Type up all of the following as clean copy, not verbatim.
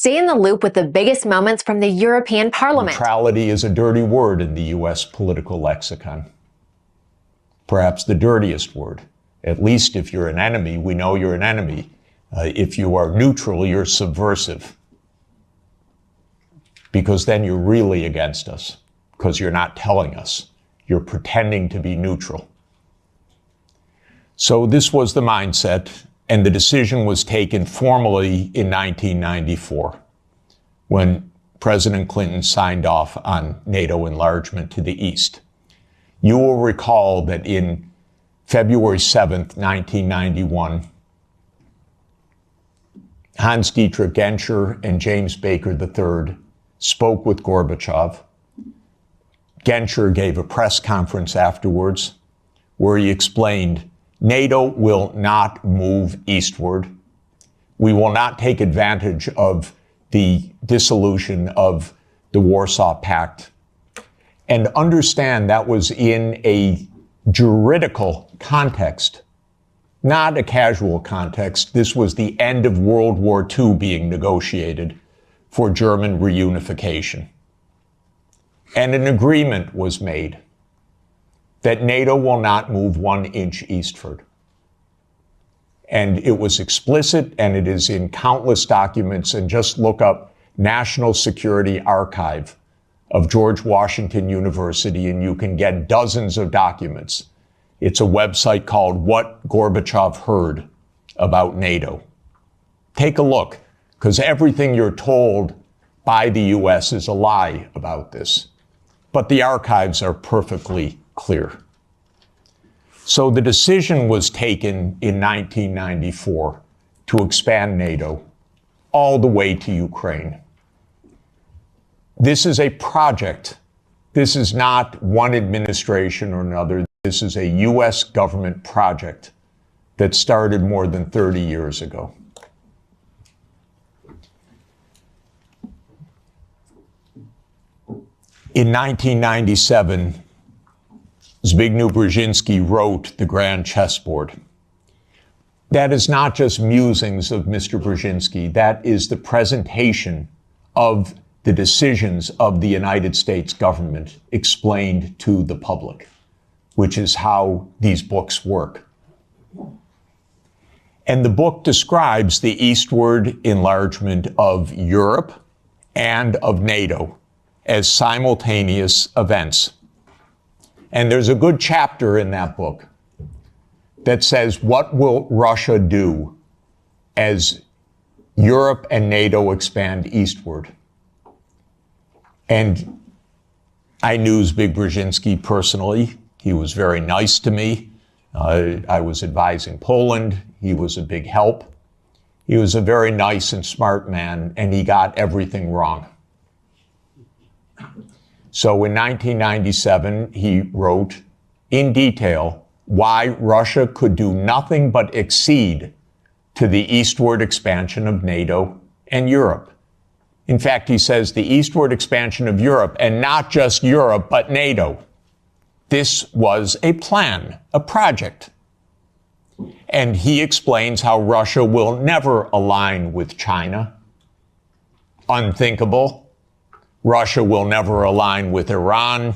Stay in the loop with the biggest moments from the European Parliament. Neutrality is a dirty word in the U.S. political lexicon. Perhaps the dirtiest word. At least if you're an enemy, we know you're an enemy. If you are neutral, you're subversive. Because then you're really against us. Because you're not telling us. You're pretending to be neutral. So this was the mindset, and the decision was taken formally in 1994, when President Clinton signed off on NATO enlargement to the east. You will recall that in February 7th, 1991, Hans-Dietrich Genscher and James Baker III spoke with Gorbachev. Genscher gave a press conference afterwards where he explained, NATO will not move eastward. We will not take advantage of the dissolution of the Warsaw Pact. And understand that was in a juridical context, not a casual context. This was the end of World War II being negotiated for German reunification. And an agreement was made that NATO will not move 1 inch eastward. And it was explicit, and it is in countless documents. And just look up National Security Archive of George Washington University, and you can get dozens of documents. It's a website called What Gorbachev Heard About NATO. Take a look, because everything you're told by the U.S. is a lie about this. But the archives are perfectly clear. So the decision was taken in 1994 to expand NATO all the way to Ukraine. This is a project. This is not one administration or another. This is a U.S. government project that started more than 30 years ago. In 1997, Zbigniew Brzezinski wrote The Grand Chessboard. That is not just musings of Mr. Brzezinski. That is the presentation of the decisions of the United States government explained to the public, which is how these books work. And the book describes the eastward enlargement of Europe and of NATO as simultaneous events. And there's a good chapter in that book that says, what will Russia do as Europe and NATO expand eastward? And I knew Zbigniew Brzezinski personally. He was very nice to me. I was advising Poland. He was a big help. He was a very nice and smart man, and he got everything wrong. So in 1997, he wrote in detail why Russia could do nothing but accede to the eastward expansion of NATO and Europe. In fact, he says the eastward expansion of Europe, and not just Europe, but NATO. This was a plan, a project. And he explains how Russia will never align with China. Unthinkable. Russia will never align with Iran.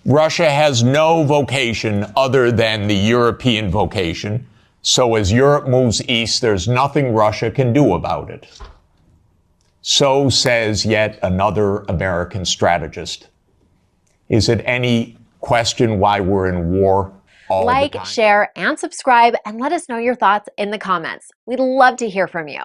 Russia has no vocation other than the European vocation. So as Europe moves east, there's nothing Russia can do about it. So says yet another American strategist. Is it any question why we're in war all the time? Like, share, and subscribe, and let us know your thoughts in the comments. We'd love to hear from you.